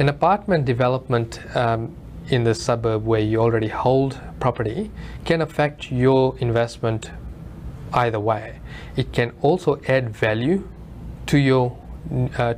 An apartment development in the suburb where you already hold property can affect your investment either way. It can also add value to your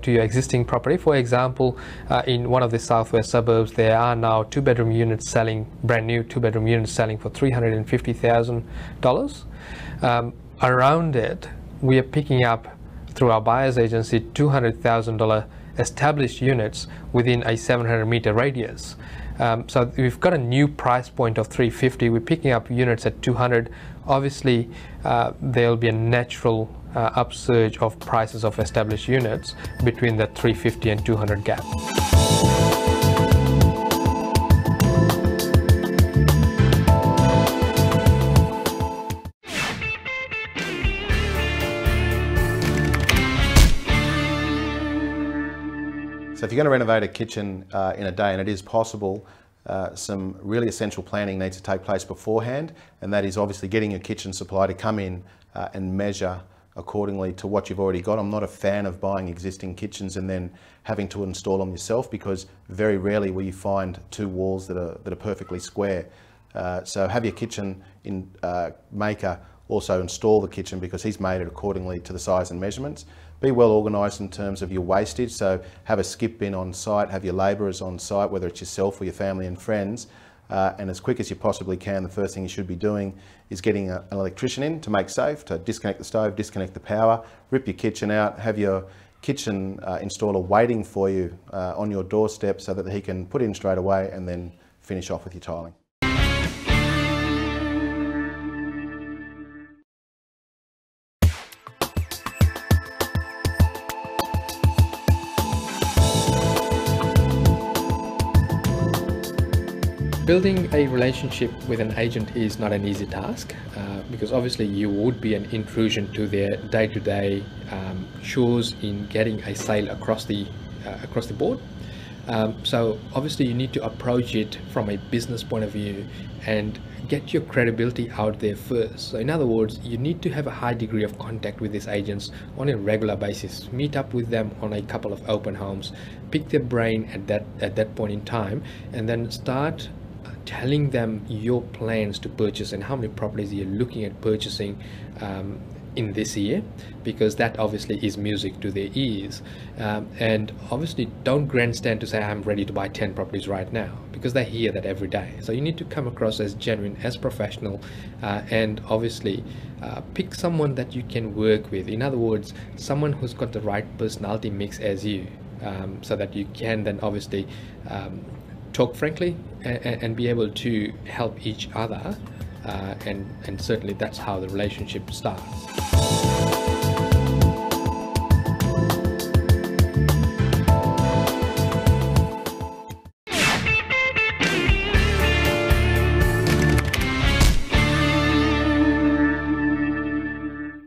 existing property. For example, in one of the southwest suburbs, there are now two-bedroom units selling, brand new two-bedroom units selling for $350,000. Around it, we are picking up through our buyer's agency $200,000 established units within a 700-meter radius. So we've got a new price point of $350. We're picking up units at $200. Obviously, there'll be a natural upsurge of prices of established units between the $350 and $200 gap. So if you're going to renovate a kitchen in a day, and it is possible, some really essential planning needs to take place beforehand, and that is obviously getting your kitchen supply to come in and measure accordingly to what you've already got. I'm not a fan of buying existing kitchens and then having to install them yourself, because very rarely will you find two walls that are perfectly square. So have your kitchen maker also install the kitchen, because he's made it accordingly to the size and measurements. Be well organised in terms of your wastage, so have a skip bin on site, have your labourers on site, whether it's yourself or your family and friends, and as quick as you possibly can, the first thing you should be doing is getting an electrician in to make safe, to disconnect the stove, disconnect the power, rip your kitchen out, have your kitchen installer waiting for you on your doorstep so that he can put in straight away and then finish off with your tiling. Building a relationship with an agent is not an easy task because obviously you would be an intrusion to their day-to-day chores in getting a sale across the board. So obviously you need to approach it from a business point of view and get your credibility out there first. So in other words, you need to have a high degree of contact with these agents on a regular basis. Meet up with them on a couple of open homes, pick their brain at that point in time, and then start telling them your plans to purchase and how many properties you're looking at purchasing in this year, because that obviously is music to their ears. And obviously don't grandstand to say I'm ready to buy 10 properties right now, because they hear that every day. So you need to come across as genuine, as professional, and obviously pick someone that you can work with. In other words, someone who's got the right personality mix as you, so that you can then obviously talk frankly and be able to help each other, and certainly that's how the relationship starts.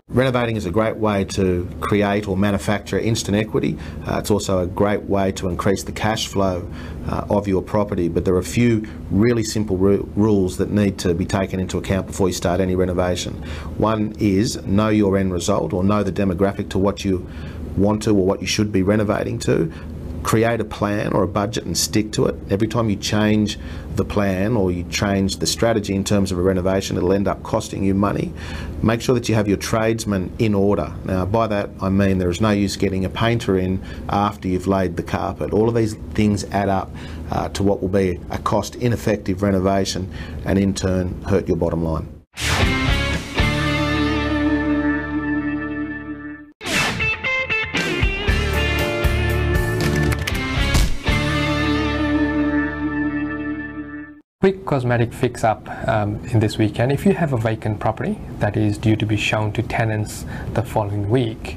Renovating is a great way to create or manufacture instant equity. It's also a great way to increase the cash flow of your property, but there are a few really simple rules that need to be taken into account before you start any renovation. One is know your end result, or know the demographic to what you want to or what you should be renovating to. Create a plan or a budget and stick to it. Every time you change the plan or you change the strategy in terms of a renovation, it'll end up costing you money. Make sure that you have your tradesmen in order. Now, by that I mean there is no use getting a painter in after you've laid the carpet. All of these things add up to what will be a cost-ineffective renovation, and in turn hurt your bottom line. Quick cosmetic fix up in this weekend. If you have a vacant property that is due to be shown to tenants the following week,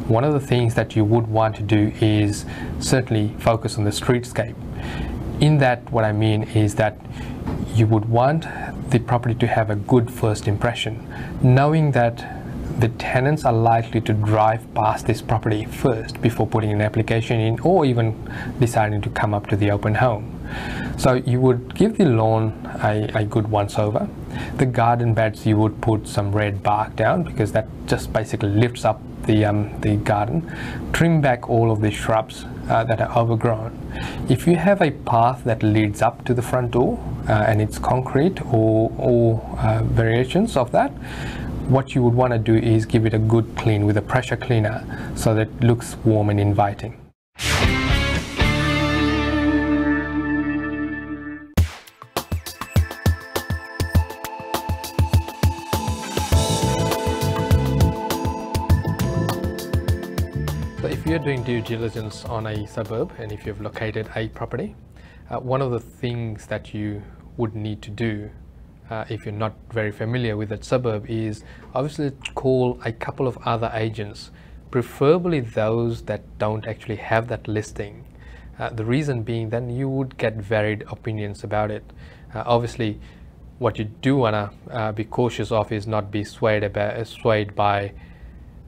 one of the things that you would want to do is certainly focus on the streetscape. In that, what I mean is that you would want the property to have a good first impression, knowing that the tenants are likely to drive past this property first before putting an application in or even deciding to come up to the open home. So you would give the lawn a good once over. The garden beds, you would put some red bark down because that just basically lifts up the garden. Trim back all of the shrubs that are overgrown. If you have a path that leads up to the front door and it's concrete or variations of that, what you would want to do is give it a good clean with a pressure cleaner so that it looks warm and inviting. So if you're doing due diligence on a suburb and if you've located a property, one of the things that you would need to do if you're not very familiar with that suburb is obviously call a couple of other agents, preferably those that don't actually have that listing. The reason being then you would get varied opinions about it. Obviously what you do want to be cautious of is not be swayed by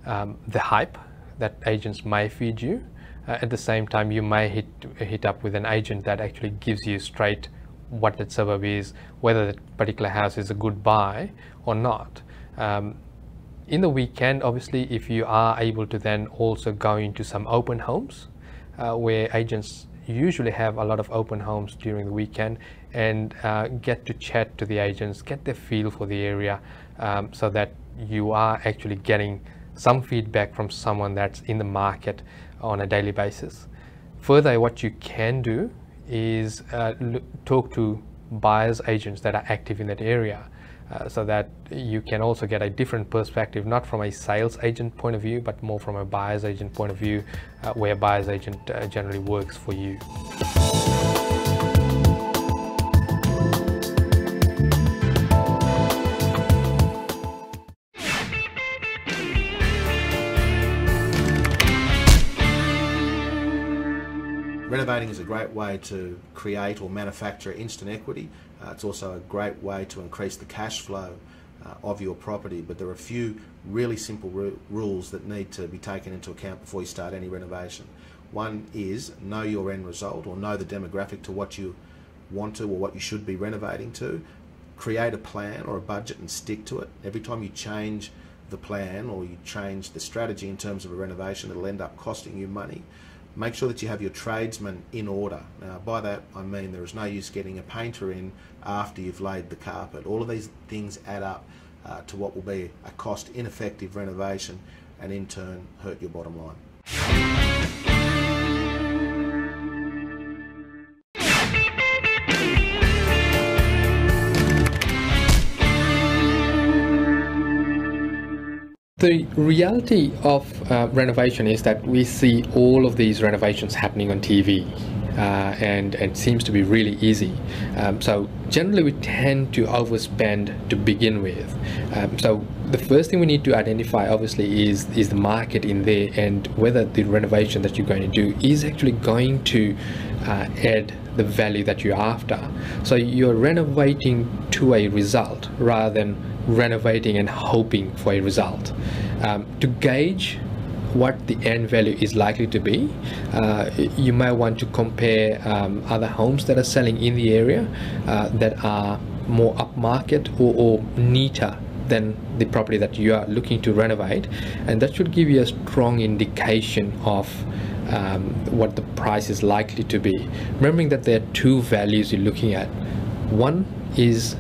the hype that agents may feed you. At the same time, you may hit up with an agent that actually gives you straight what that suburb is, whether that particular house is a good buy or not. In the weekend, obviously, if you are able to then also go into some open homes, where agents usually have a lot of open homes during the weekend, and get to chat to the agents, get their feel for the area, so that you are actually getting some feedback from someone that's in the market on a daily basis. Further, what you can do is talk to buyers agents that are active in that area, so that you can also get a different perspective, not from a sales agent point of view, but more from a buyer's agent point of view, where a buyer's agent generally works for you. Renovating is a great way to create or manufacture instant equity. It's also a great way to increase the cash flow of your property, but there are a few really simple rules that need to be taken into account before you start any renovation. One is know your end result, or know the demographic to what you want to or what you should be renovating to. Create a plan or a budget and stick to it. Every time you change the plan or you change the strategy in terms of a renovation, it'll end up costing you money. Make sure that you have your tradesmen in order. Now, by that I mean there is no use getting a painter in after you've laid the carpet. All of these things add up to what will be a cost-ineffective renovation and in turn hurt your bottom line. The reality of renovation is that we see all of these renovations happening on TV, and it seems to be really easy. So generally we tend to overspend to begin with. So the first thing we need to identify obviously is the market in there, and whether the renovation that you're going to do is actually going to add the value that you're after. So you're renovating to a result rather than renovating and hoping for a result. To gauge what the end value is likely to be, you may want to compare other homes that are selling in the area that are more upmarket or neater than the property that you are looking to renovate, and that should give you a strong indication of what the price is likely to be. Remembering that there are two values you're looking at. One is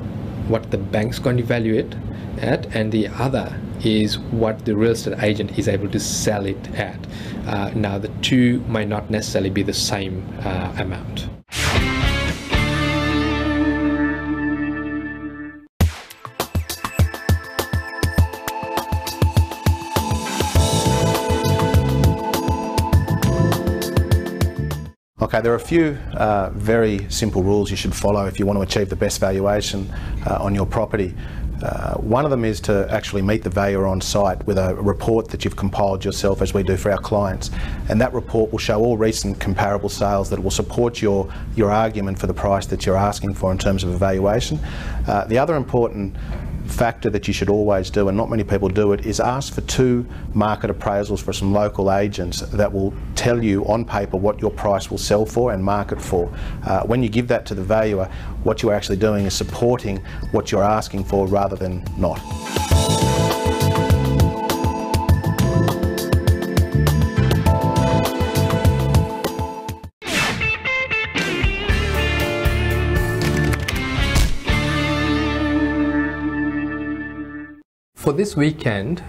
what the bank's going to value it at, and the other is what the real estate agent is able to sell it at. Now the two may not necessarily be the same amount. Okay, there are a few very simple rules you should follow if you want to achieve the best valuation on your property. One of them is to actually meet the valuer on site with a report that you've compiled yourself, as we do for our clients, and that report will show all recent comparable sales that will support your argument for the price that you're asking for in terms of a valuation. The other important factor that you should always do, and not many people do it, is ask for 2 market appraisals for some local agents that will tell you on paper what your price will sell for and market for. When you give that to the valuer, what you're actually doing is supporting what you're asking for rather than not. For this weekend,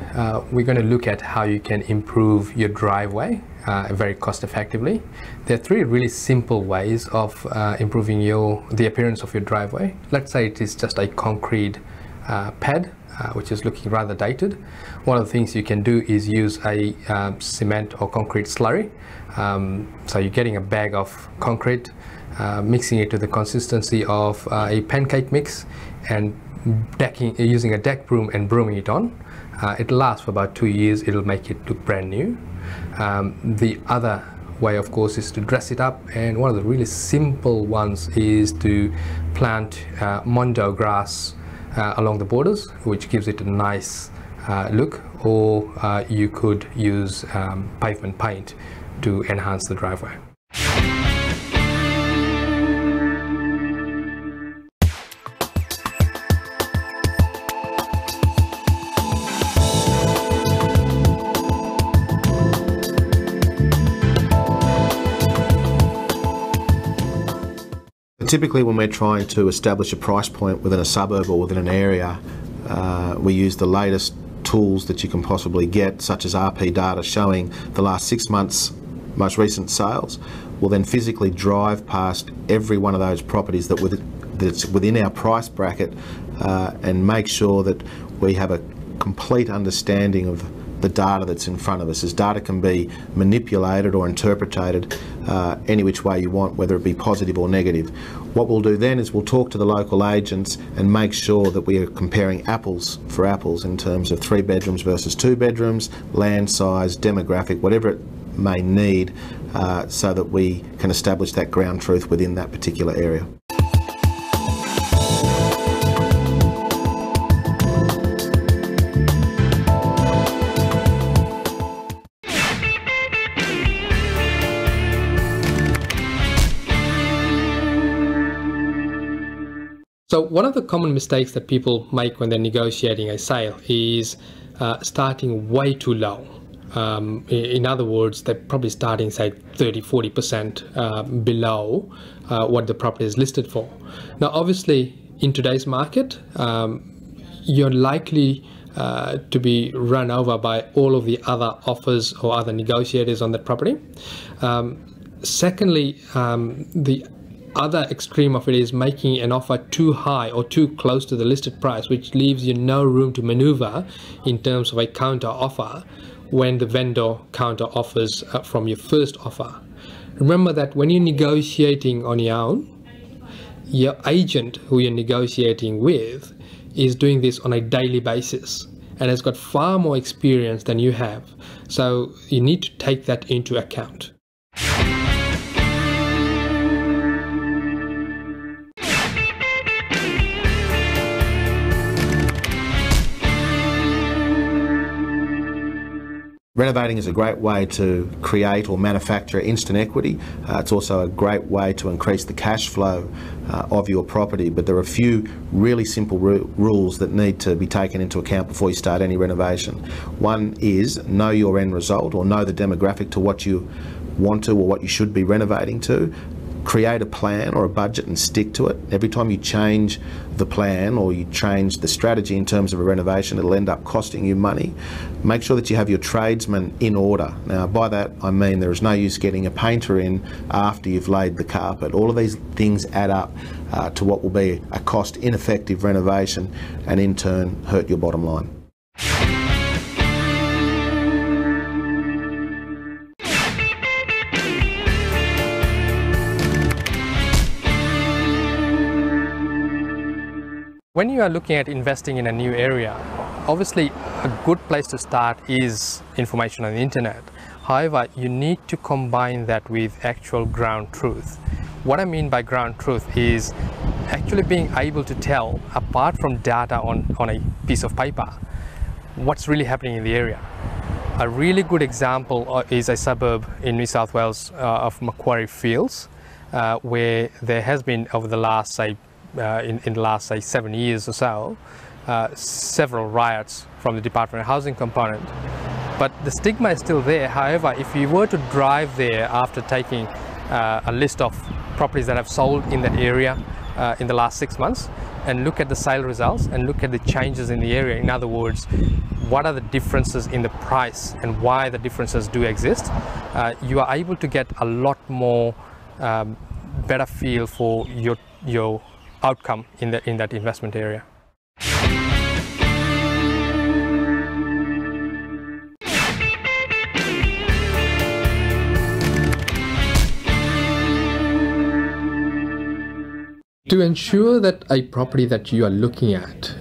we're going to look at how you can improve your driveway very cost effectively. There are 3 really simple ways of improving the appearance of your driveway. Let's say it is just a concrete pad, which is looking rather dated. One of the things you can do is use a cement or concrete slurry. So you're getting a bag of concrete, mixing it to the consistency of a pancake mix, and using a deck broom and brooming it on. It'll last for about 2 years. It'll make it look brand new. The other way, of course, is to dress it up, and one of the really simple ones is to plant mondo grass along the borders, which gives it a nice look, or you could use pavement paint to enhance the driveway. Typically, when we're trying to establish a price point within a suburb or within an area, we use the latest tools that you can possibly get, such as RP data showing the last 6 months' most recent sales. We'll then physically drive past every one of those properties that's within our price bracket and make sure that we have a complete understanding of the data that's in front of us, as data can be manipulated or interpreted any which way you want, whether it be positive or negative. What we'll do then is we'll talk to the local agents and make sure that we are comparing apples for apples in terms of 3 bedrooms versus 2 bedrooms, land size, demographic, whatever it may need, so that we can establish that ground truth within that particular area. So one of the common mistakes that people make when they're negotiating a sale is starting way too low. In other words, they're probably starting, say, 30–40% below what the property is listed for. Now, obviously, in today's market, you're likely to be run over by all of the other offers or other negotiators on that property. Secondly, the other extreme of it is making an offer too high or too close to the listed price, which leaves you no room to maneuver in terms of a counter offer when the vendor counter offers from your first offer. Remember that when you're negotiating on your own, your agent who you're negotiating with is doing this on a daily basis and has got far more experience than you have. So you need to take that into account. Renovating is a great way to create or manufacture instant equity. It's also a great way to increase the cash flow of your property, but there are a few really simple rules that need to be taken into account before you start any renovation. One is know your end result, or know the demographic to what you want to or what you should be renovating to. Create a plan or a budget and stick to it. Every time you change the plan or you change the strategy in terms of a renovation, it'll end up costing you money. Make sure that you have your tradesmen in order. Now, by that I mean there is no use getting a painter in after you've laid the carpet. All of these things add up to what will be a cost-ineffective renovation and in turn hurt your bottom line. When you are looking at investing in a new area, obviously a good place to start is information on the internet. However, you need to combine that with actual ground truth. What I mean by ground truth is actually being able to tell, apart from data on a piece of paper, what's really happening in the area. A really good example is a suburb in New South Wales of Macquarie Fields, where there has been over the last, say, in the last, say, 7 years or so, several riots from the Department of Housing component. But the stigma is still there. However, if you were to drive there after taking a list of properties that have sold in that area in the last 6 months, and look at the sale results and look at the changes in the area, in other words, what are the differences in the price and why the differences do exist, you are able to get a lot more better feel for your outcome in that investment area. To ensure that a property that you are looking at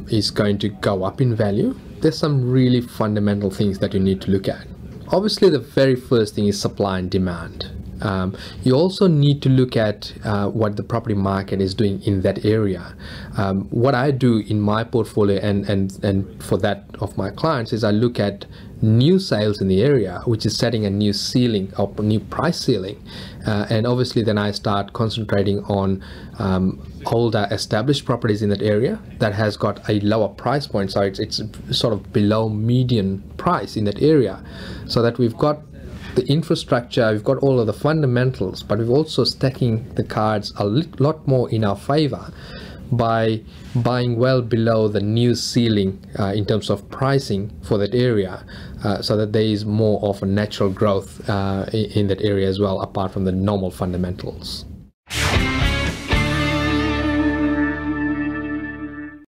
is going to go up in value, there's some really fundamental things that you need to look at. Obviously, the very first thing is supply and demand. You also need to look at what the property market is doing in that area. What I do in my portfolio and for that of my clients is I look at new sales in the area, which is setting a new ceiling or new price ceiling, and obviously then I start concentrating on older established properties in that area that has got a lower price point, so it's sort of below median price in that area, so that we've got the infrastructure, we've got all of the fundamentals, but we've also stacking the cards a lot more in our favor by buying well below the new ceiling in terms of pricing for that area, so that there is more of a natural growth in that area as well, apart from the normal fundamentals.